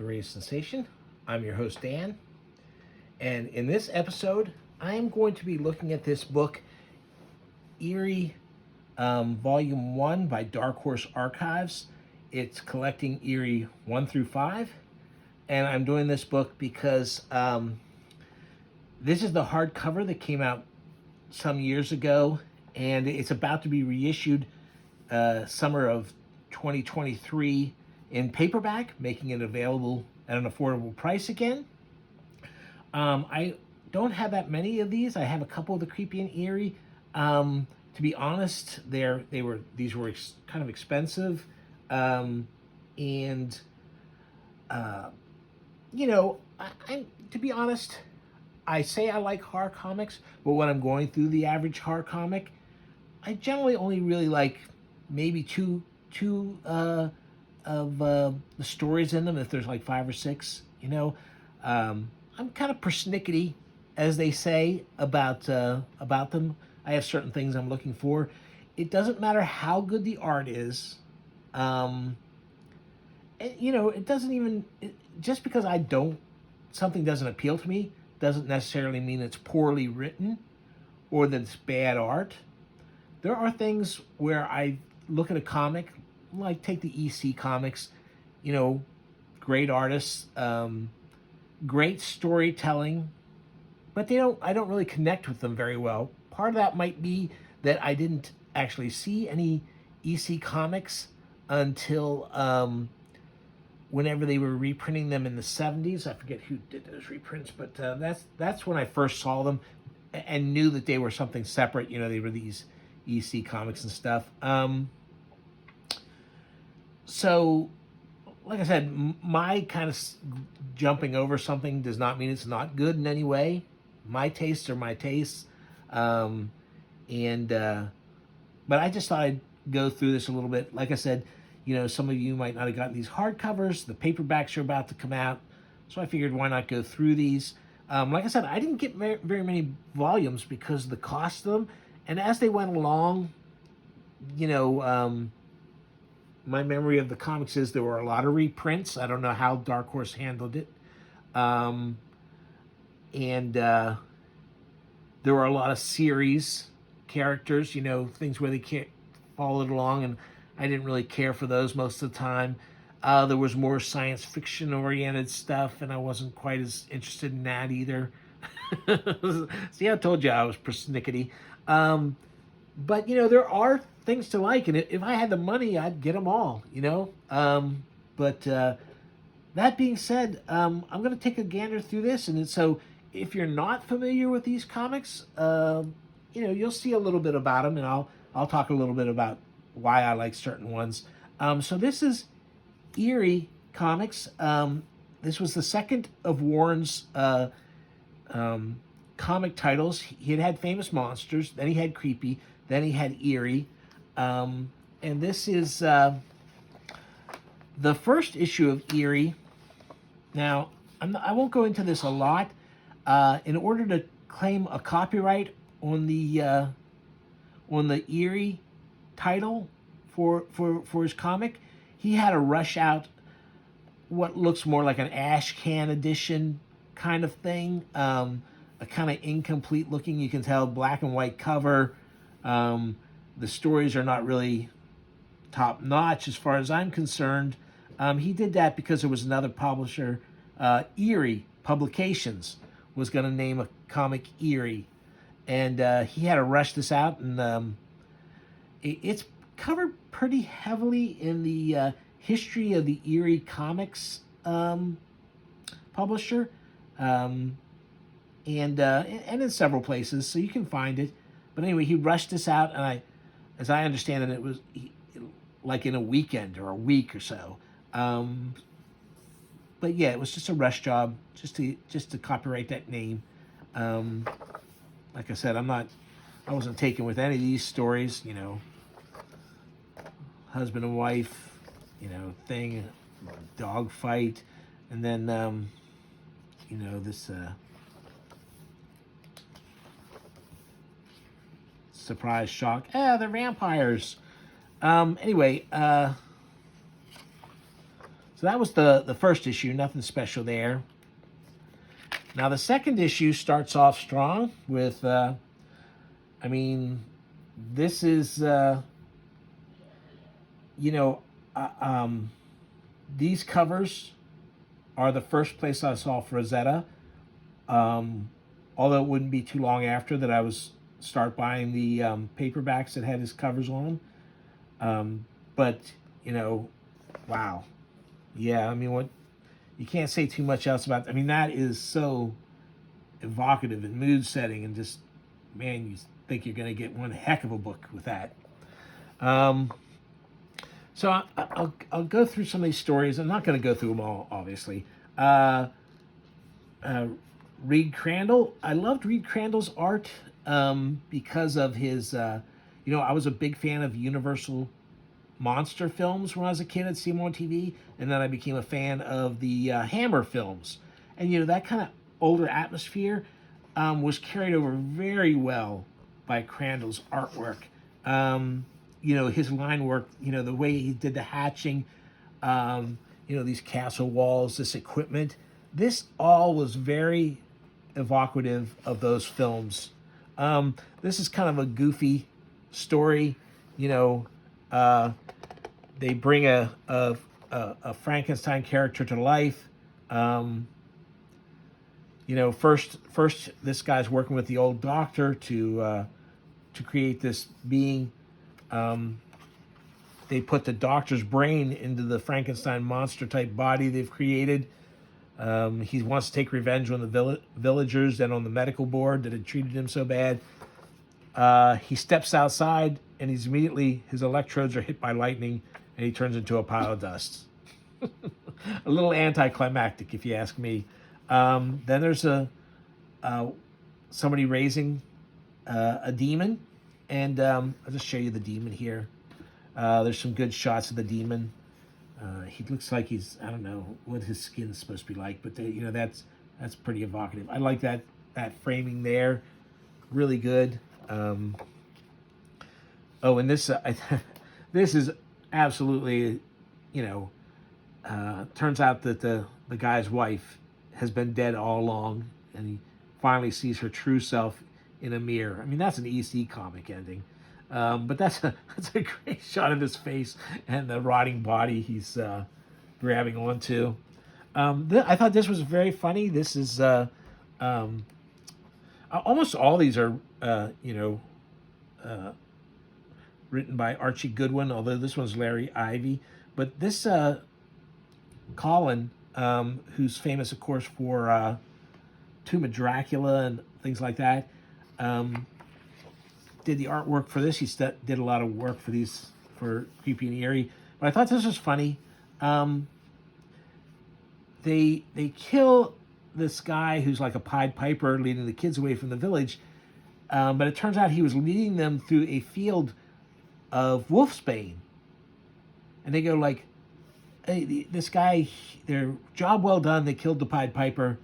Radio Sensation. I'm your host, Dan. And in this episode, I am going to be looking at this book, EERIE Volume 1 by Dark Horse Archives. It's collecting EERIE 1 through 5. And I'm doing this book because this is the hardcover that came out some years ago, and it's about to be reissued summer of 2023 in paperback, making it available at an affordable price again. I don't have that many of these. I have a couple of the Creepy and Eerie. To be honest, these were kind of expensive, and to be honest, I say I like horror comics, but when I'm going through the average horror comic, I generally only really like maybe two of the stories in them, if there's like 5 or 6. I'm kind of persnickety, as they say, about them. I have certain things I'm looking for. It doesn't matter how good the art is. It doesn't even just because something doesn't appeal to me doesn't necessarily mean it's poorly written or that it's bad art. There are things where I look at a comic, like take the EC comics, great artists, great storytelling, but I don't really connect with them very well. Part of that might be that I didn't actually see any EC comics until whenever they were reprinting them in the 70s. I forget who did those reprints, but that's when I first saw them and knew that they were something separate. They were these EC comics and stuff. So, like I said, my kind of jumping over something does not mean it's not good in any way. My tastes are my tastes. But I just thought I'd go through this a little bit. Like I said, some of you might not have gotten these hardcovers. The paperbacks are about to come out. So I figured, why not go through these? Like I said, I didn't get very many volumes because of the cost of them. And as they went along, my memory of the comics is there were a lot of reprints. I don't know how Dark Horse handled it. And there were a lot of series characters, things where they can't follow it along, and I didn't really care for those most of the time. There was more science fiction oriented stuff, and I wasn't quite as interested in that either. See, I told you I was persnickety. But there are things to like, and if I had the money, I'd get them all. But that being said, I'm going to take a gander through this, and so if you're not familiar with these comics, you'll see a little bit about them, and I'll talk a little bit about why I like certain ones. So this is EERIE Comics. This was the second of Warren's comic titles. He had Famous Monsters, then he had Creepy, then he had EERIE. And this is the first issue of EERIE. Now, I won't go into this a lot. In order to claim a copyright on the EERIE title for his comic, he had to rush out what looks more like an ash can edition kind of thing, a kind of incomplete looking, you can tell, black and white cover. The stories are not really top notch as far as I'm concerned. He did that because there was another publisher, EERIE Publications, was going to name a comic EERIE, and he had to rush this out, and it's covered pretty heavily in the history of the EERIE Comics publisher, and in several places, so you can find it. But anyway, he rushed this out, and as I understand it, it was like in a weekend or a week or so. But yeah, it was just a rush job, just to copyright that name. Like I said, I wasn't taken with any of these stories, husband and wife, thing, dog fight, and then this surprise shock. They're vampires. Anyway, So that was the first issue, nothing special there. Now the second issue starts off strong with, I mean, this is, you know, these covers are the first place I saw Frazetta. Although it wouldn't be too long after that I was start buying the paperbacks that had his covers on. But, you know, wow. Yeah, I mean, what you can't say too much else about. I mean, that is so evocative and mood setting, and just, man, you think you're going to get one heck of a book with that. So I'll go through some of these stories. I'm not going to go through them all, obviously. Reed Crandall. I loved Reed Crandall's art because of his. You know, I was a big fan of Universal monster films when I was a kid. I'd see them on TV, and then I became a fan of the Hammer films. And you know, that kind of older atmosphere was carried over very well by Crandall's artwork. You know, his line work, you know, the way he did the hatching, you know, these castle walls, this equipment, this all was very evocative of those films. This is kind of a goofy story, you know. They bring a Frankenstein character to life. You know, first this guy's working with the old doctor to create this being. They put the doctor's brain into the Frankenstein monster type body they've created. He wants to take revenge on the villagers and on the medical board that had treated him so bad. He steps outside, and his electrodes are hit by lightning, and he turns into a pile of dust. A little anticlimactic, if you ask me. Then there's somebody raising a demon, and I'll just show you the demon here. There's some good shots of the demon. He looks like he's, I don't know what his skin's supposed to be like, but you know, that's pretty evocative. I like that framing there, really good. Oh, and this this is absolutely, you know, turns out that the guy's wife has been dead all along, and he finally sees her true self in a mirror. I mean, that's an EC comic ending. But that's a great shot of his face and the rotting body he's grabbing onto. I thought this was very funny. This is almost all these are you know, written by Archie Goodwin, although this one's Larry Ivy. But this Colin, who's famous, of course, for Tomb of Dracula and things like that. Did the artwork for this. He did a lot of work for these, for Creepy and Eerie. But I thought this was funny. They kill this guy who's like a Pied Piper leading the kids away from the village. But it turns out he was leading them through a field of wolfsbane. And they go like, hey, this guy, their job well done. They killed the Pied Piper.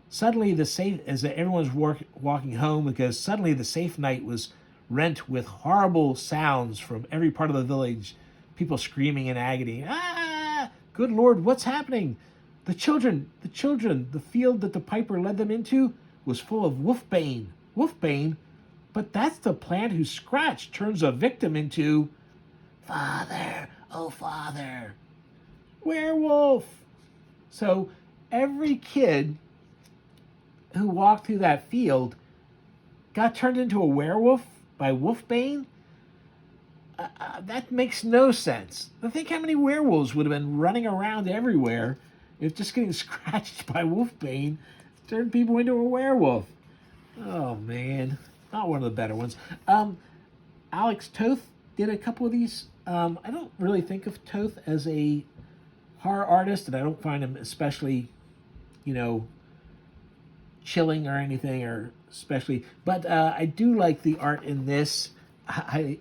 Suddenly as everyone's walking home, because suddenly the safe night was rent with horrible sounds from every part of the village, people screaming in agony. Ah, good Lord, what's happening? The children, the field that the Piper led them into was full of wolfbane. Wolfbane? But that's the plant whose scratch turns a victim into, Father, oh Father, werewolf. So every kid who walked through that field got turned into a werewolf by wolfbane? That makes no sense. I think how many werewolves would have been running around everywhere if just getting scratched by wolfbane turned people into a werewolf. Oh, man. Not one of the better ones. Alex Toth did a couple of these. I don't really think of Toth as a horror artist, and I don't find him especially, you know, chilling or anything, or especially, but I do like the art in this. I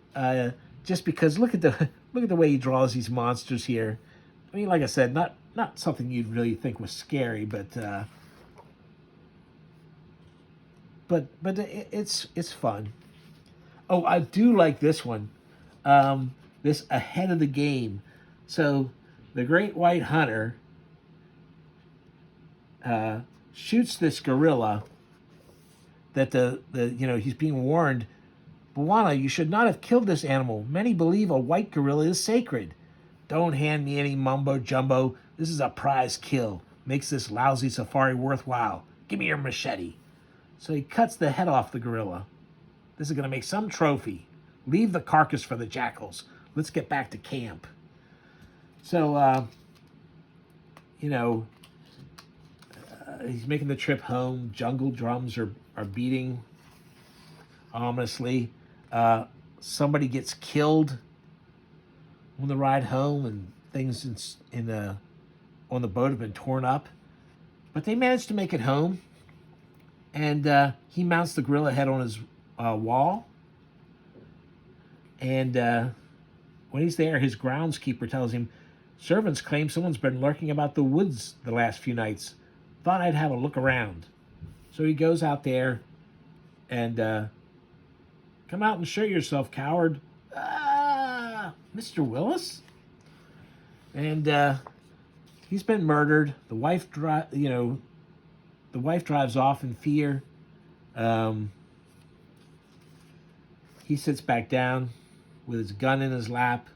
just because look at the way he draws these monsters here. I mean, like I said, not something you'd really think was scary, but it's fun. Oh, I do like this one. This Ahead of the Game. So the Great White Hunter shoots this gorilla that he's being warned, Bwana, you should not have killed this animal. Many believe a white gorilla is sacred. Don't hand me any mumbo jumbo. This is a prize kill. Makes this lousy safari worthwhile. Give me your machete. So he cuts the head off the gorilla. This is going to make some trophy. Leave the carcass for the jackals. Let's get back to camp. So, he's making the trip home. Jungle drums are beating ominously. Somebody gets killed on the ride home, and things on the boat have been torn up. But they managed to make it home, and he mounts the gorilla head on his wall. And when he's there, his groundskeeper tells him, servants claim someone's been lurking about the woods the last few nights. Thought I'd have a look around. So he goes out there and, come out and show yourself, coward. Mr. Willis? And he's been murdered. The wife drives off in fear. He sits back down with his gun in his lap,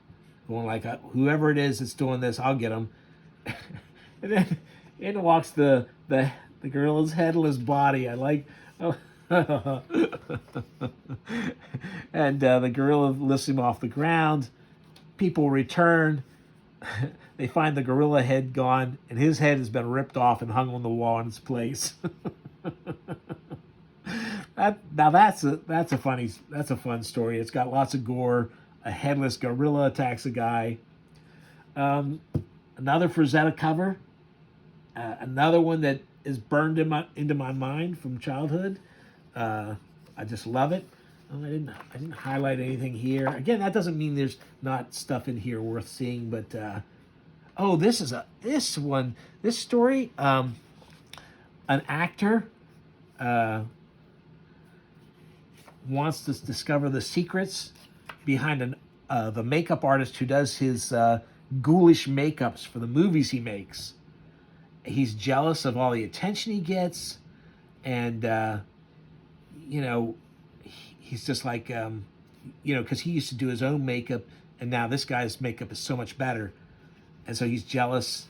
going like, whoever it is that's doing this, I'll get him. And then in walks the gorilla's headless body. I like... Oh. And the gorilla lifts him off the ground. People return. They find the gorilla head gone, and his head has been ripped off and hung on the wall in its place. That's a fun story. It's got lots of gore. A headless gorilla attacks a guy. Another Frazetta cover. Another one that is burned into my mind from childhood. I just love it. I didn't highlight anything here. Again, that doesn't mean there's not stuff in here worth seeing, but this story. An actor wants to discover the secrets behind the makeup artist who does his ghoulish makeups for the movies he makes. He's jealous of all the attention he gets, and he's just like, because he used to do his own makeup, and now this guy's makeup is so much better. And so he's jealous.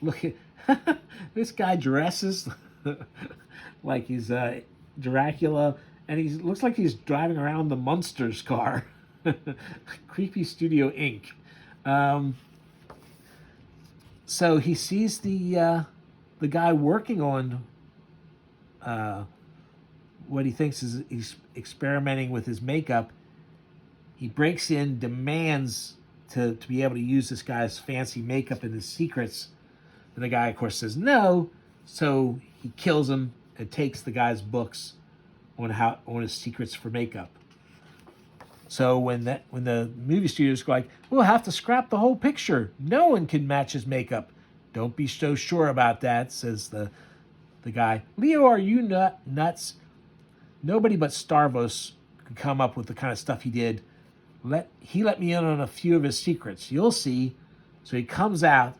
Look at this guy dresses like he's Dracula, and he looks like he's driving around the Munsters car. Creepy Studio Inc. So he sees the guy working on what he thinks is he's experimenting with his makeup. He breaks in, demands to be able to use this guy's fancy makeup and his secrets. And the guy, of course, says no. So he kills him and takes the guy's books on his secrets for makeup. So when the movie studios go like, we'll have to scrap the whole picture. No one can match his makeup. Don't be so sure about that, says the guy. Leo, are you nuts? Nobody but Starvos could come up with the kind of stuff he did. He let me in on a few of his secrets. You'll see. So he comes out.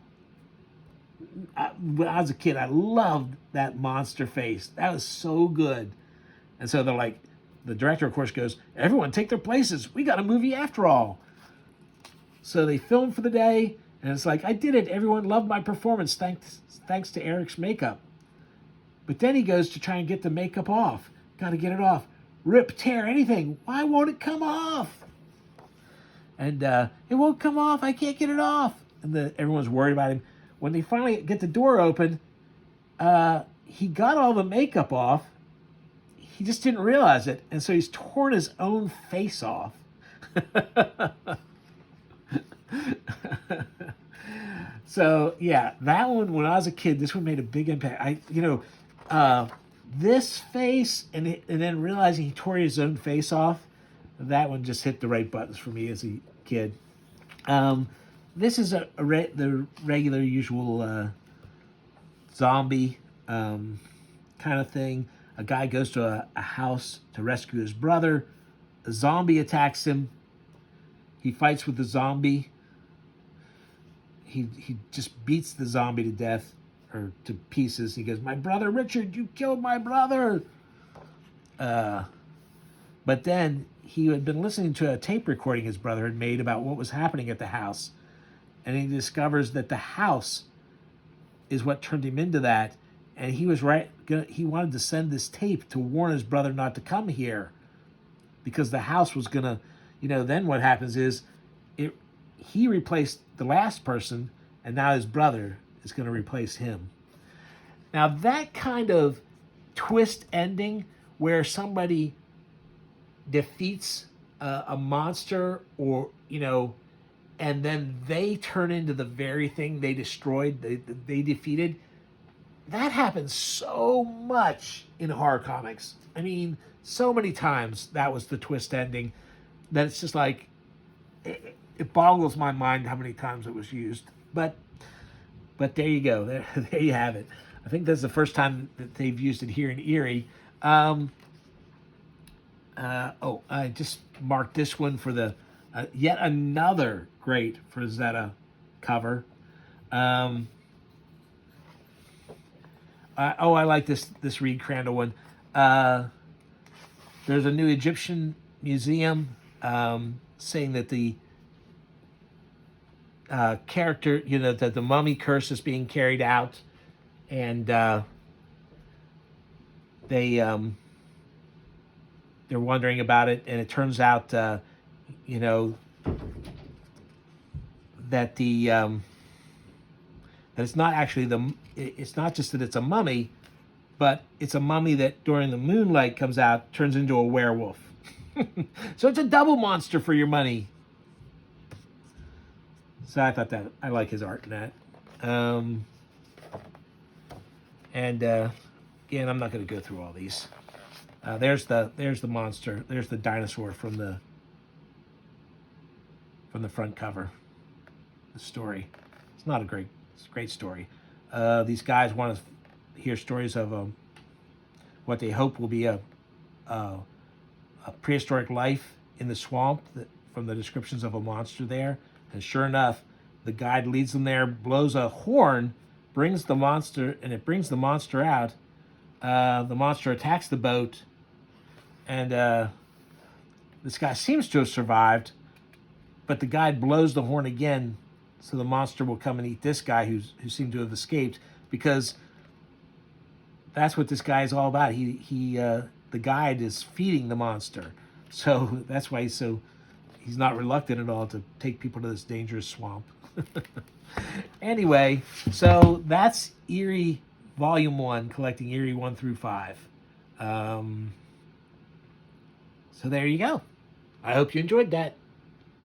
When I was a kid, I loved that monster face. That was so good. And so they're like, the director, of course, goes, everyone take their places. We got a movie after all. So they film for the day, and it's like, I did it. Everyone loved my performance thanks to Eric's makeup. But then he goes to try and get the makeup off. Got to get it off. Rip, tear, anything. Why won't it come off? And it won't come off. I can't get it off. And everyone's worried about him. When they finally get the door open, he got all the makeup off. He just didn't realize it. And so he's torn his own face off. So, yeah, that one, when I was a kid, this one made a big impact. This face, and then realizing he tore his own face off, that one just hit the right buttons for me as a kid. This is the regular, usual zombie kind of thing. A guy goes to a house to rescue his brother. A zombie attacks him. He fights with the zombie. He just beats the zombie to death, her to pieces. He goes, "My brother Richard, you killed my brother." But then he had been listening to a tape recording his brother had made about what was happening at the house. And he discovers that the house is what turned him into that. And he was right. He wanted to send this tape to warn his brother not to come here, because the house was going to, then what happens is he replaced the last person, and now his brother is going to replace him. Now that kind of twist ending where somebody defeats a monster, or and then they turn into the very thing they destroyed, they defeated. That happens so much in horror comics. I mean, so many times that was the twist ending that it's just like, it boggles my mind how many times it was used. But there you go. There you have it. I think that's the first time that they've used it here in Erie. I just marked this one for the yet another great Frazetta cover. I like this Reed Crandall one. There's a new Egyptian museum saying that the character, that the mummy curse is being carried out, and they're wondering about it, and it turns out, that the that it's not actually it's not just that it's a mummy, but it's a mummy that during the moonlight comes out, turns into a werewolf. So it's a double monster for your money. So I thought that I like his art in that. Again, I'm not going to go through all these. There's the monster. There's the dinosaur from the front cover. The story. It's a great story. These guys want to hear stories of what they hope will be a prehistoric life in the swamp, from the descriptions of a monster there. And sure enough, the guide leads them there, blows a horn, brings the monster out. The monster attacks the boat, and this guy seems to have survived, but the guide blows the horn again, so the monster will come and eat this guy who seemed to have escaped, because that's what this guy is all about. The guide is feeding the monster, so that's why he's not reluctant at all to take people to this dangerous swamp. Anyway, so that's EERIE Volume 1, collecting EERIE 1 through 5. So there you go. I hope you enjoyed that.